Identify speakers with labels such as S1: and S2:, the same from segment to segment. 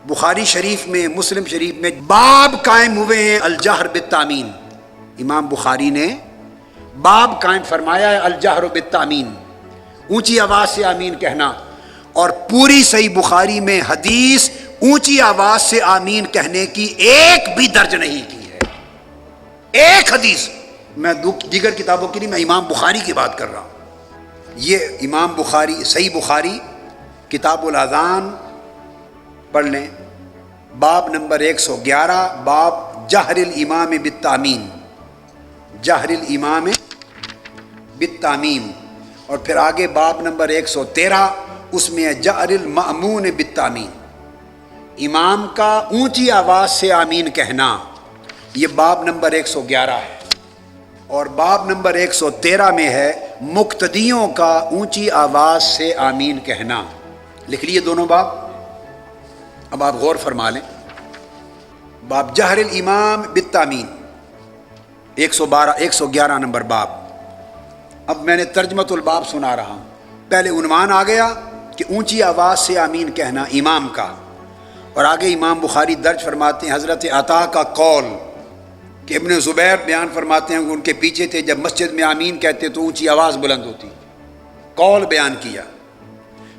S1: بخاری شریف میں، مسلم شریف میں باب قائم ہوئے ہیں الجہر بالتامین. امام بخاری نے باب قائم فرمایا ہے الجہر بالتامین، اونچی آواز سے آمین کہنا. اور پوری صحیح بخاری میں حدیث اونچی آواز سے آمین کہنے کی ایک بھی درج نہیں کی ہے. ایک حدیث. میں دیگر کتابوں کی نہیں، میں امام بخاری کی بات کر رہا ہوں. یہ امام بخاری صحیح بخاری کتاب الاذان پڑھ لیں، باب نمبر 111، باب جہر الامام بالتامین، جہر الامام بالتامین. اور پھر آگے باب نمبر 113، اس میں ہے جہر المأمون بالتامین، امام کا اونچی آواز سے آمین کہنا. یہ باب نمبر 111 ہے. اور باب نمبر 113 میں ہے مقتدیوں کا اونچی آواز سے آمین کہنا. لکھ لیے دونوں باب. اب آپ غور فرما لیں. باب جہر الامام بالتامین 111 نمبر باب. اب میں نے ترجمۃ الباب سنا رہا ہوں. پہلے عنوان آ گیا کہ اونچی آواز سے آمین کہنا امام کا، اور آگے امام بخاری درج فرماتے ہیں حضرت عطا کا قول کہ ابن زبیر بیان فرماتے ہیں کہ ان کے پیچھے تھے، جب مسجد میں آمین کہتے تو اونچی آواز بلند ہوتی. قول بیان کیا.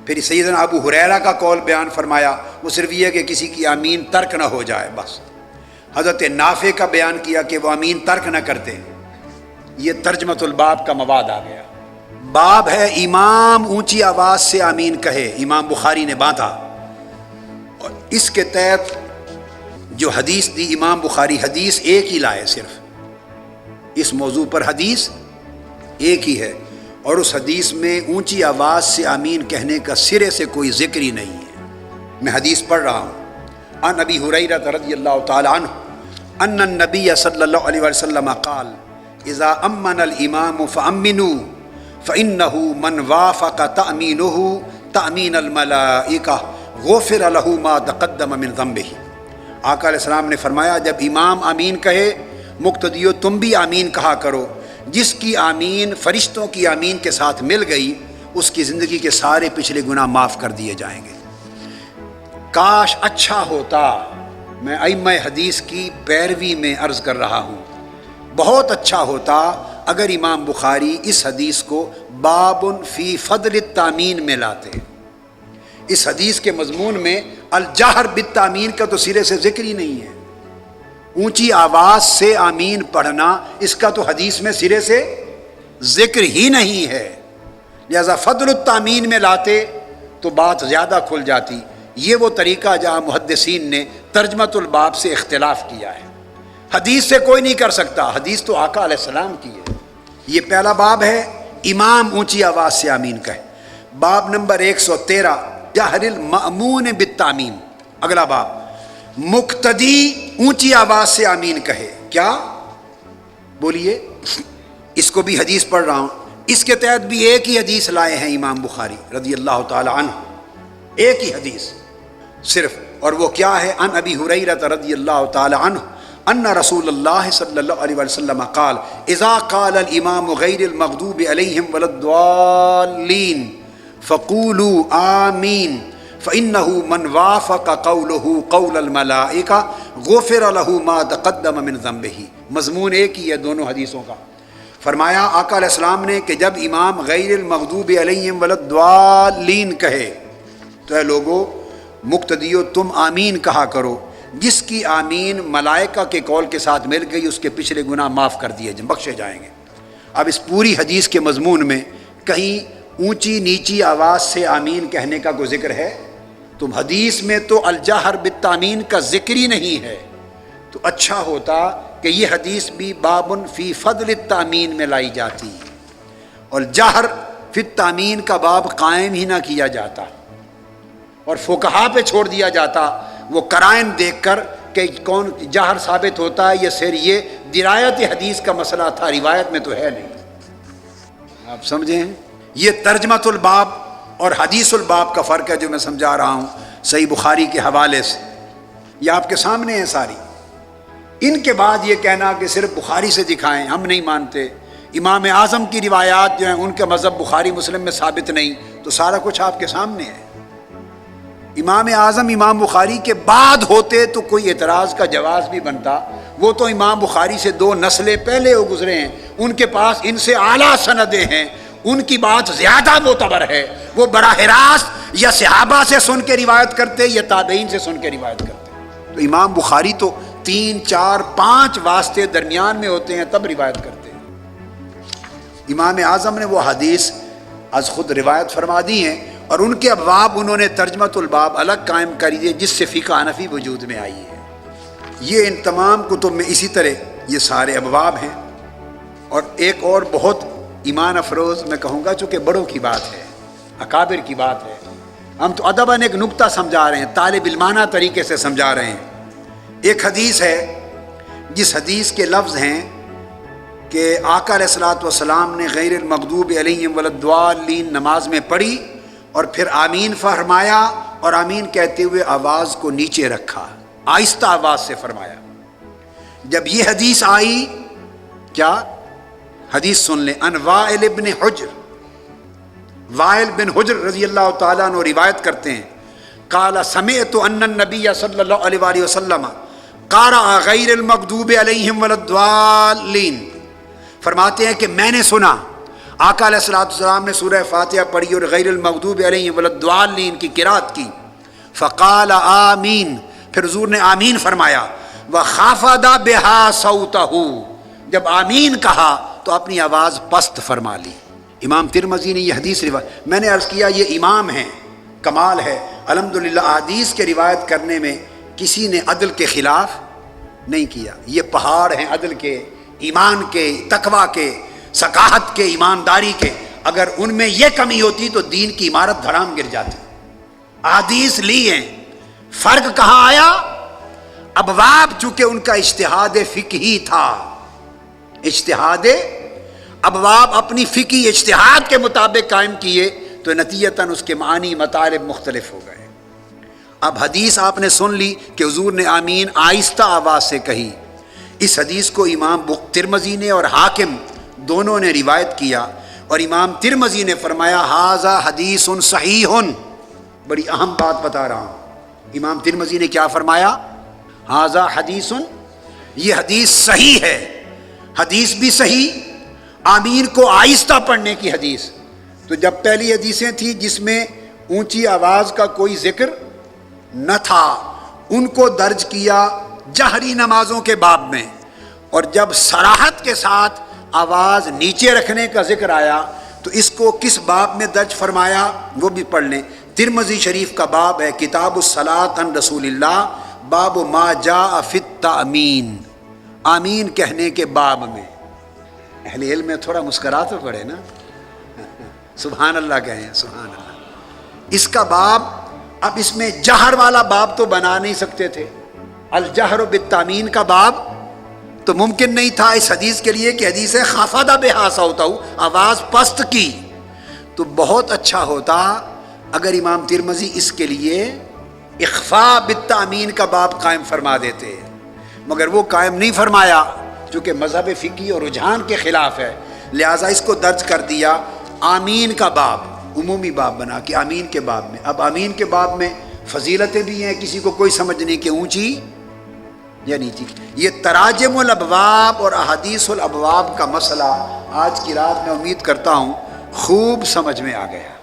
S1: پھر سیدنا ابو ہریرہ کا قول بیان فرمایا، وہ صرف یہ کہ کسی کی آمین ترک نہ ہو جائے بس. حضرت نافع کا بیان کیا کہ وہ آمین ترک نہ کرتے. یہ ترجمۃ الباب کا مواد آ گیا. باب ہے امام اونچی آواز سے آمین کہے، امام بخاری نے باندھا. اور اس کے تحت جو حدیث دی امام بخاری، حدیث ایک ہی لائے، صرف اس موضوع پر حدیث ایک ہی ہے، اور اس حدیث میں اونچی آواز سے آمین کہنے کا سرے سے کوئی ذکر ہی نہیں ہے. میں حدیث پڑھ رہا ہوں. عن ابی ہریرہ رضی اللہ تعالی عنہ ان النبی صلی اللہ علیہ وسلم قال اذا امن الامام فامنوا فانه من وافق تامینه تامین الملائکہ غفر له ما تقدم من ذنبہ. آقا علیہ السلام نے فرمایا جب امام آمین کہے، مقتدیو تم بھی آمین کہا کرو. جس کی آمین فرشتوں کی آمین کے ساتھ مل گئی، اس کی زندگی کے سارے پچھلے گناہ معاف کر دیے جائیں گے. کاش اچھا ہوتا، میں ائمہ حدیث کی پیروی میں عرض کر رہا ہوں، بہت اچھا ہوتا اگر امام بخاری اس حدیث کو باب فی فضل التامین میں لاتے. اس حدیث کے مضمون میں الجہر بالتامین کا تو سرے سے ذکر ہی نہیں ہے. اونچی آواز سے آمین پڑھنا، اس کا تو حدیث میں سرے سے ذکر ہی نہیں ہے. لہذا فضل التامین میں لاتے تو بات زیادہ کھل جاتی. یہ وہ طریقہ جہاں محدثین نے ترجمۃ الباب سے اختلاف کیا ہے. حدیث سے کوئی نہیں کر سکتا، حدیث تو آقا علیہ السلام کی ہے. یہ پہلا باب ہے امام اونچی آواز سے آمین کہے. باب نمبر 113 جہر المأمون بالتامین. اگلا باب مقتدی اونچی آواز سے آمین کہے. کیا بولیے؟ اس کو بھی حدیث پڑھ رہا ہوں. اس کے تحت بھی ایک ہی حدیث لائے ہیں امام بخاری رضی اللہ تعالی عنہ. ایک ہی حدیث صرف، اور وہ کیا ہے؟ عن ابی ہریرہ رضی اللہ تعالی عنہ ان رسول اللہ صلی اللہ علیہ وسلم قال اذا قال الامام غیر المغضوب علیہم ولا الضالین فقولوا آمین فإنه من وافق قوله قول الملائکہ غفر له ما تقدم من ذنبہ. مضمون ایک ہی ہے دونوں حدیثوں کا. فرمایا آقا علیہ السلام نے کہ جب امام غیر المغضوب علیہم ولا الضالین کہے تو اے لوگو مقتدیو تم آمین کہا کرو. جس کی آمین ملائکہ کے قول کے ساتھ مل گئی، اس کے پچھلے گناہ معاف کر دیے بخشے جائیں گے. اب اس پوری حدیث کے مضمون میں کہیں اونچی نیچی آواز سے آمین کہنے کا کوئی ذکر ہے؟ تو حدیث میں تو الجہر بالتامین کا ذکر ہی نہیں ہے. تو اچھا ہوتا کہ یہ حدیث بھی باب فی فضل التامین میں لائی جاتی اور جہر فی التامین کا باب قائم ہی نہ کیا جاتا اور فقہا پہ چھوڑ دیا جاتا وہ قرائن دیکھ کر کہ کون جہر ثابت ہوتا ہے. یہ صرف یہ درایت حدیث کا مسئلہ تھا، روایت میں تو ہے نہیں. آپ سمجھیں؟ یہ ترجمۃ الباب اور حدیث الباب کا فرق ہے جو میں سمجھا رہا ہوں صحیح بخاری کے حوالے سے. یہ آپ کے سامنے ہے ساری. ان کے بعد یہ کہنا کہ صرف بخاری سے دکھائیں، ہم نہیں مانتے. امام اعظم کی روایات جو ہیں ان کا مذہب بخاری مسلم میں ثابت نہیں، تو سارا کچھ آپ کے سامنے ہے. امام اعظم امام بخاری کے بعد ہوتے تو کوئی اعتراض کا جواز بھی بنتا، وہ تو امام بخاری سے 2 نسلیں پہلے وہ گزرے ہیں، ان کے پاس ان سے اعلیٰ سندیں ہیں، ان کی بات زیادہ معتبر ہے، وہ براہ راست یا صحابہ سے سن کے روایت کرتے یا تابعین سے سن کے روایت کرتے۔ تو امام بخاری تو 3 4 5 واسطے درمیان میں ہوتے ہیں تب روایت کرتے ہیں۔ امام اعظم نے وہ حدیث از خود روایت فرما دی ہیں، اور ان کے ابواب انہوں نے ترجمۃ الباب الگ قائم کر دیے جس سے فقہ حنفی وجود میں آئی ہے۔ یہ ان تمام کتب میں اسی طرح یہ سارے ابواب ہیں۔ اور ایک اور بہت ایمان افروز میں کہوں گا، چونکہ بڑوں کی بات ہے، اکابر کی بات ہے، ہم تو ادباً ایک نکتہ سمجھا رہے ہیں، طالب علمانہ طریقے سے سمجھا رہے ہیں۔ ایک حدیث ہے جس حدیث کے لفظ ہیں کہ آقا علیہ الصلوۃ والسلام نے غیر المغضوب علیہم ولا الضالین نماز میں پڑھی اور پھر آمین فرمایا، اور آمین کہتے ہوئے آواز کو نیچے رکھا، آہستہ آواز سے فرمایا۔ جب یہ حدیث آئی، کیا حدیث سن لیں، ان وائل بن حجر، وائل بن حجر رضی اللہ تعالیٰ عنہ روایت کرتے ہیں، قال سمعت ان النبی صلی اللہ علیہ وآلہ وسلم قرأ غیر المغضوب علیہم ولا الضالین، فرماتے ہیں کہ میں نے سنا آقا علیہ الصلوۃ والسلام نے سورہ فاتحہ پڑھی اور غیر المغضوب علیہم ولا الضالین کی قرات کی، فقال آمین، پھر حضور نے آمین فرمایا، وخفض بها صوتہ، جب آمین کہا تو اپنی آواز پست فرما لی۔ امام ترمذی نے یہ حدیث روایت، میں نے عرض کیا یہ امام ہیں، کمال ہے الحمدللہ، حدیث کے روایت کرنے میں کسی نے عدل کے خلاف نہیں کیا، یہ پہاڑ ہیں عدل کے، ایمان کے، تقوی کے، ثقافت کے، ایمانداری کے، اگر ان میں یہ کمی ہوتی تو دین کی عمارت دھڑام گر جاتی۔ حدیث لی ہیں، فرق کہاں آیا؟ ابواب چونکہ ان کا اجتہاد فقہی تھا، اجتہاد ابواب اپنی فقہی اجتہاد کے مطابق قائم کیے تو نتیجتاً اس کے معنی مطالب مختلف ہو گئے۔ اب حدیث آپ نے سن لی کہ حضور نے آمین آہستہ آواز سے کہی، اس حدیث کو امام ترمذی نے اور حاکم دونوں نے روایت کیا، اور امام ترمذی نے فرمایا ھذا حدیث صحیح، بڑی اہم بات بتا رہا ہوں، امام ترمذی نے کیا فرمایا؟ ھذا حدیث، یہ حدیث صحیح ہے، حدیث بھی صحیح، آمین کو آہستہ پڑھنے کی حدیث۔ تو جب پہلی حدیثیں تھیں جس میں اونچی آواز کا کوئی ذکر نہ تھا، ان کو درج کیا جہری نمازوں کے باب میں، اور جب صراحت کے ساتھ آواز نیچے رکھنے کا ذکر آیا تو اس کو کس باب میں درج فرمایا وہ بھی پڑھ لیں۔ ترمذی شریف کا باب ہے کتاب الصلاۃ عن رسول اللہ، باب ما جاء فی التأمین، آمین کہنے کے باب میں۔ اہل علم میں تھوڑا مسکرا تو پڑے نا، سبحان اللہ کہیں، سبحان اللہ۔ اس کا باب، اب اس میں جہر والا باب تو بنا نہیں سکتے تھے، الجہر بالتامین کا باب تو ممکن نہیں تھا اس حدیث کے لیے کہ حدیث خفض بها صوتہ، آواز پست کی، تو بہت اچھا ہوتا اگر امام ترمذی اس کے لیے اخفاء بالتامین کا باب قائم فرما دیتے، مگر وہ قائم نہیں فرمایا چونکہ مذہب فقہی اور رجحان کے خلاف ہے، لہٰذا اس کو درج کر دیا آمین کا باب، عمومی باب بنا کہ آمین کے باب میں۔ اب آمین کے باب میں فضیلتیں بھی ہیں، کسی کو کوئی سمجھ نہیں کہ اونچی یا نیچی۔ یہ تراجم الابواب اور احادیث الابواب کا مسئلہ آج کی رات میں امید کرتا ہوں خوب سمجھ میں آ گیا۔